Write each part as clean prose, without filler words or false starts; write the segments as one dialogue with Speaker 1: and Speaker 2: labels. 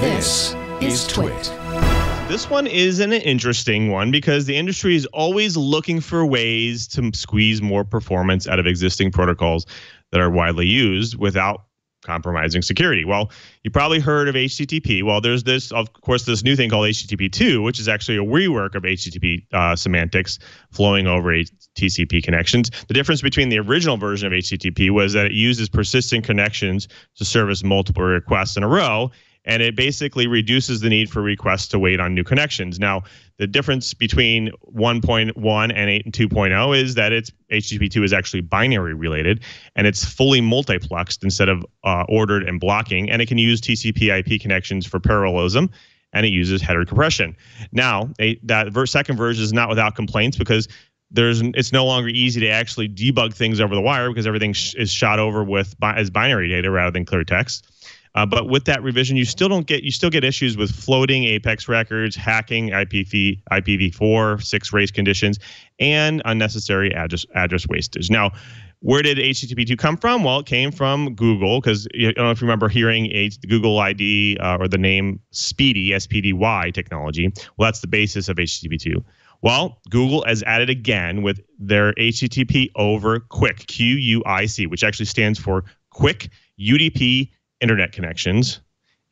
Speaker 1: This is TWiT.
Speaker 2: This one is an interesting one because the industry is always looking for ways to squeeze more performance out of existing protocols that are widely used without compromising security. Well, you probably heard of HTTP. Well, there's this, of course, this new thing called HTTP 2, which is actually a rework of HTTP semantics flowing over TCP connections. The difference between the original version of HTTP was that it uses persistent connections to service multiple requests in a row, and it basically reduces the need for requests to wait on new connections. Now, the difference between 1.1 and 2.0 is that HTTP 2 is actually binary related, and it's fully multiplexed instead of ordered and blocking, and it can use TCP IP connections for parallelism, and it uses header compression. Now, that second version is not without complaints because it's no longer easy to actually debug things over the wire because everything is shot over as binary data rather than clear text. But with that revision, you still get issues with floating apex records, hacking IPv4, 6 race conditions, and unnecessary address wastage. Now, where did HTTP 2 come from? Well, it came from Google, because I don't know if you remember hearing the Google ID or the name SPDY, SPDY technology. Well, that's the basis of HTTP 2. Well, Google has added again with their HTTP over QUIC, QUIC, which actually stands for Quick UDP Internet Connections.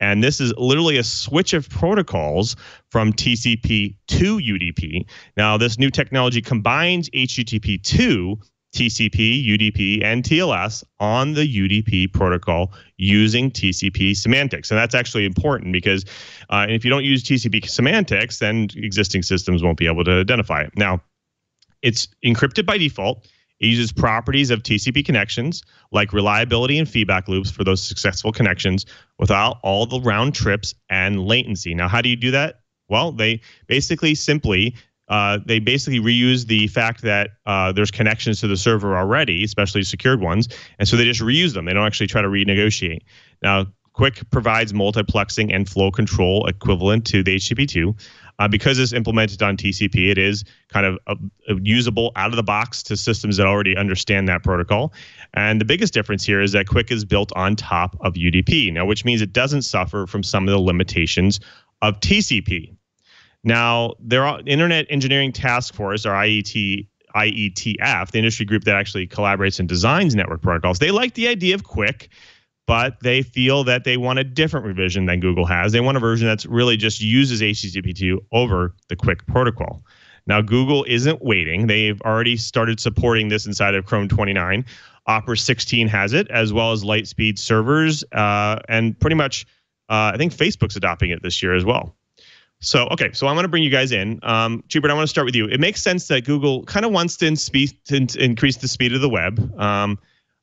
Speaker 2: And this is literally a switch of protocols from TCP to UDP. Now, this new technology combines HTTP 2, TCP, UDP, and TLS on the UDP protocol using TCP semantics. And that's actually important because if you don't use TCP semantics, then existing systems won't be able to identify it. Now, it's encrypted by default. It uses properties of TCP connections like reliability and feedback loops for those successful connections without all the round trips and latency. Now, how do you do that? Well, they basically reuse the fact that there's connections to the server already, especially secured ones, and so they just reuse them. They don't actually try to renegotiate. Now, QUIC provides multiplexing and flow control equivalent to the HTTP 2. Because it's implemented on TCP, it is kind of usable out of the box to systems that already understand that protocol. And the biggest difference here is that QUIC is built on top of UDP, now, which means it doesn't suffer from some of the limitations of TCP. Now, the Internet Engineering Task Force, or IETF, the industry group that actually collaborates and designs network protocols, they like the idea of QUIC, but they feel that they want a different revision than Google has. They want a version that's really just uses HTTP2 over the QUIC protocol. Now, Google isn't waiting. They've already started supporting this inside of Chrome 29. Opera 16 has it, as well as Lightspeed servers, and pretty much, I think Facebook's adopting it this year as well. So, okay, so I'm going to bring you guys in. Schubert, I want to start with you. It makes sense that Google kind of wants to increase the speed of the web.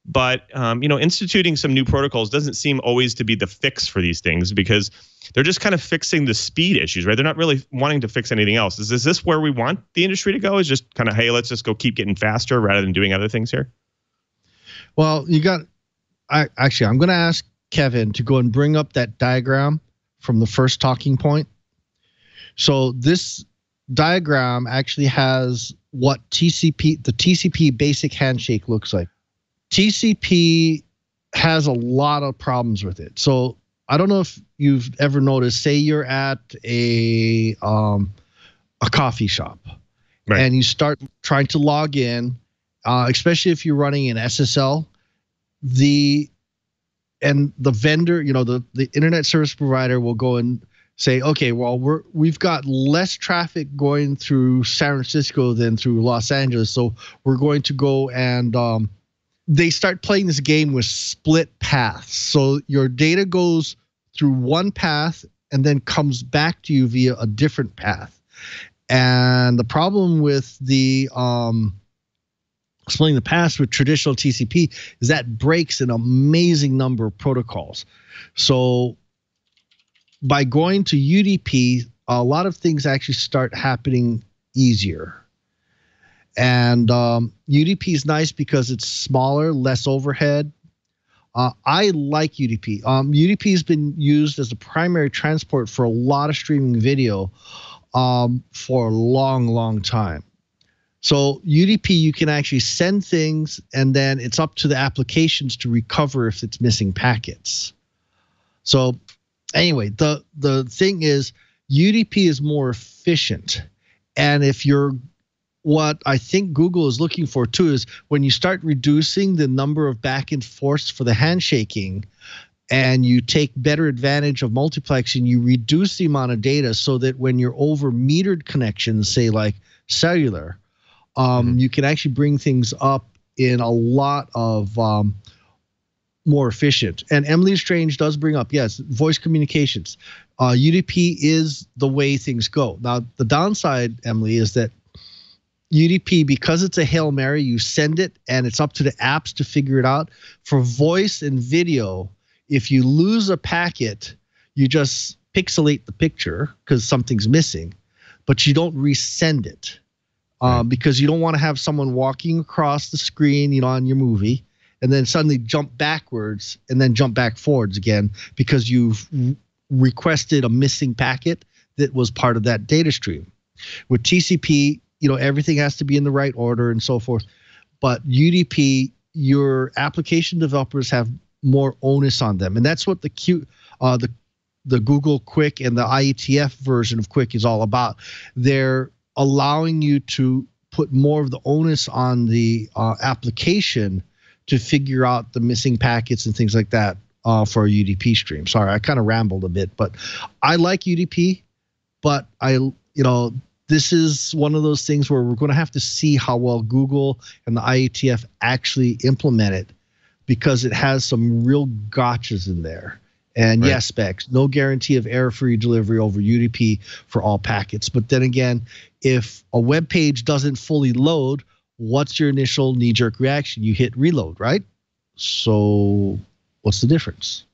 Speaker 2: But instituting some new protocols doesn't seem always to be the fix for these things because they're just kind of fixing the speed issues, right? They're not really wanting to fix anything else. Is this where we want the industry to go? Is just kind of, hey, let's just go keep getting faster rather than doing other things here?
Speaker 3: Well, I'm going to ask Kevin to go and bring up that diagram from the first talking point. So this diagram actually has what the TCP basic handshake looks like. TCP has a lot of problems with it. So I don't know if you've ever noticed, say you're at a coffee shop, right, and you start trying to log in, especially if you're running an SSL, the vendor, the internet service provider will go and say, okay, well, we've got less traffic going through San Francisco than through Los Angeles, so we're going to go and they start playing this game with split paths. So your data goes through one path and then comes back to you via a different path. And the problem with the splitting the paths with traditional TCP is that breaks an amazing number of protocols. So by going to UDP, a lot of things actually start happening easier. And UDP is nice because it's smaller, less overhead. I like UDP. UDP has been used as a primary transport for a lot of streaming video for a long, long time. So UDP, you can actually send things, and then it's up to the applications to recover if it's missing packets. So anyway, the thing is UDP is more efficient. And if you're what I think Google is looking for too is when you start reducing the number of back and forths for the handshaking and you take better advantage of multiplexing, you reduce the amount of data so that when you're over metered connections, say like cellular, you can actually bring things up in a lot of more efficient. And Emily Strange does bring up, yes, voice communications. UDP is the way things go. Now, the downside, Emily, is that UDP, because it's a Hail Mary, you send it and it's up to the apps to figure it out. For voice and video, if you lose a packet, you just pixelate the picture because something's missing, but you don't resend it because you don't want to have someone walking across the screen, you know, on your movie, and then suddenly jump backwards and then jump back forwards again because you've requested a missing packet that was part of that data stream. With TCP, you know, everything has to be in the right order and so forth. But UDP, your application developers have more onus on them, and that's what the Google Quick and the IETF version of Quick is all about. They're allowing you to put more of the onus on the application to figure out the missing packets and things like that for a UDP stream. Sorry, I kind of rambled a bit, but I like UDP, but this is one of those things where we're going to have to see how well Google and the IETF actually implement it, because it has some real gotchas in there. And yes, specs, no guarantee of error-free delivery over UDP for all packets. But then again, if a web page doesn't fully load, what's your initial knee-jerk reaction? You hit reload, right? So what's the difference?